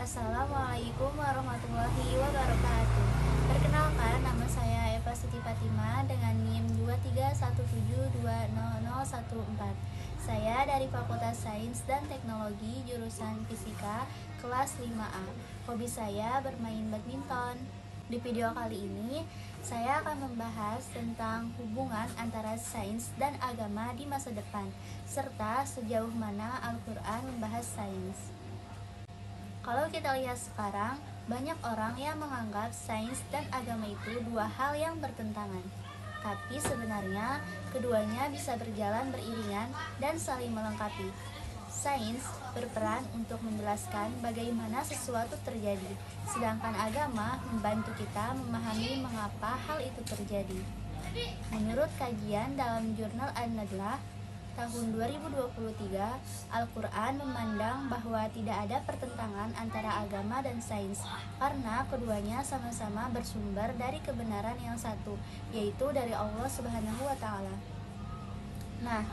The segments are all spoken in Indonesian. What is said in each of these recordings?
Assalamualaikum warahmatullahi wabarakatuh. Perkenalkan, nama saya Eva Siti Fatima dengan NIM 231720014. Saya dari Fakultas Sains dan Teknologi jurusan Fisika kelas 5A. Hobi saya bermain badminton. Di video kali ini, saya akan membahas tentang hubungan antara sains dan agama di masa depan, serta sejauh mana Al-Quran membahas sains. Kalau kita lihat sekarang, banyak orang yang menganggap sains dan agama itu dua hal yang bertentangan. Tapi sebenarnya, keduanya bisa berjalan beriringan dan saling melengkapi. Sains berperan untuk menjelaskan bagaimana sesuatu terjadi, sedangkan agama membantu kita memahami mengapa hal itu terjadi. Menurut kajian dalam jurnal An-Nadlah tahun 2023, Al-Quran memandang bahwa tidak ada pertentangan antara agama dan sains karena keduanya sama-sama bersumber dari kebenaran yang satu, yaitu dari Allah Subhanahu wa Ta'ala. Nah,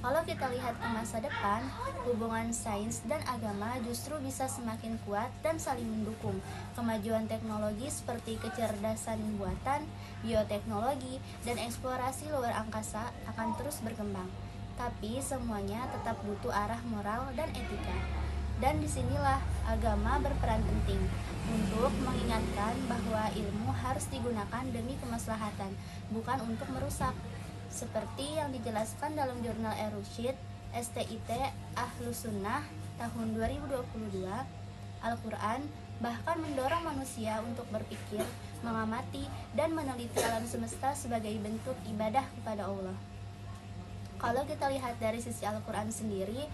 kalau kita lihat ke masa depan, hubungan sains dan agama justru bisa semakin kuat dan saling mendukung. Kemajuan teknologi seperti kecerdasan buatan, bioteknologi, dan eksplorasi luar angkasa akan terus berkembang. Tapi semuanya tetap butuh arah moral dan etika. Dan disinilah agama berperan penting untuk mengingatkan bahwa ilmu harus digunakan demi kemaslahatan, bukan untuk merusak. Seperti yang dijelaskan dalam jurnal Erusyid STIT Ahlus Sunnah tahun 2022, Al-Quran bahkan mendorong manusia untuk berpikir, mengamati, dan meneliti alam semesta sebagai bentuk ibadah kepada Allah. Kalau kita lihat dari sisi Al-Quran sendiri,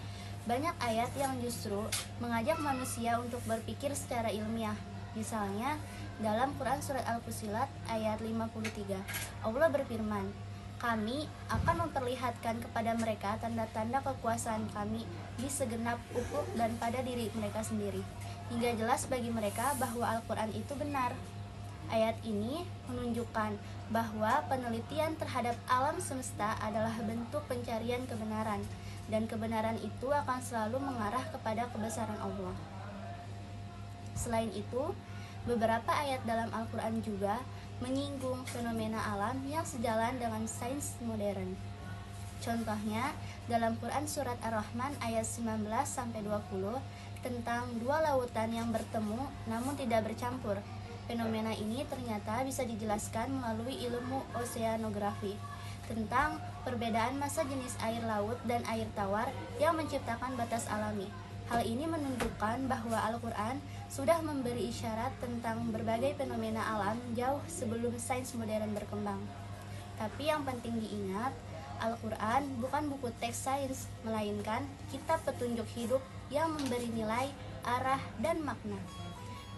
banyak ayat yang justru mengajak manusia untuk berpikir secara ilmiah. Misalnya, dalam Quran Surat Al-Fussilat ayat 53, Allah berfirman, "Kami akan memperlihatkan kepada mereka tanda-tanda kekuasaan kami di segenap ufuk dan pada diri mereka sendiri, hingga jelas bagi mereka bahwa Al-Quran itu benar." Ayat ini menunjukkan bahwa penelitian terhadap alam semesta adalah bentuk pencarian kebenaran, dan kebenaran itu akan selalu mengarah kepada kebesaran Allah. Selain itu, beberapa ayat dalam Al-Quran juga menyinggung fenomena alam yang sejalan dengan sains modern. Contohnya, dalam Quran Surat Ar-Rahman ayat 19-20 tentang dua lautan yang bertemu namun tidak bercampur. Fenomena ini ternyata bisa dijelaskan melalui ilmu oseanografi tentang perbedaan massa jenis air laut dan air tawar yang menciptakan batas alami. Hal ini menunjukkan bahwa Al-Quran sudah memberi isyarat tentang berbagai fenomena alam jauh sebelum sains modern berkembang. Tapi yang penting diingat, Al-Quran bukan buku teks sains, melainkan kitab petunjuk hidup yang memberi nilai, arah, dan makna.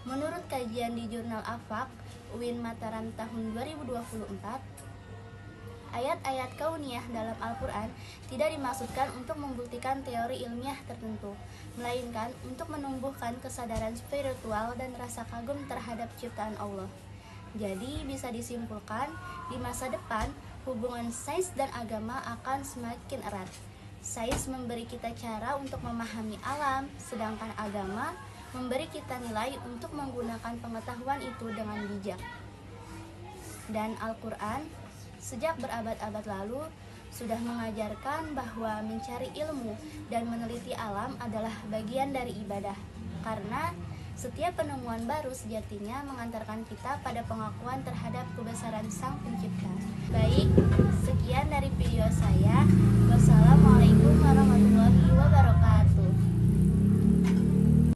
Menurut kajian di jurnal Afaq, UIN Mataram tahun 2024, ayat-ayat kauniyah dalam Al-Quran tidak dimaksudkan untuk membuktikan teori ilmiah tertentu, melainkan untuk menumbuhkan kesadaran spiritual dan rasa kagum terhadap ciptaan Allah. Jadi bisa disimpulkan, di masa depan, hubungan sains dan agama akan semakin erat. Sains memberi kita cara untuk memahami alam, sedangkan agama memberi kita nilai untuk menggunakan pengetahuan itu dengan bijak. Dan Al-Quran sejak berabad-abad lalu sudah mengajarkan bahwa mencari ilmu dan meneliti alam adalah bagian dari ibadah, karena setiap penemuan baru sejatinya mengantarkan kita pada pengakuan terhadap kebesaran Sang Pencipta. Baik, sekian dari video saya. Wassalamualaikum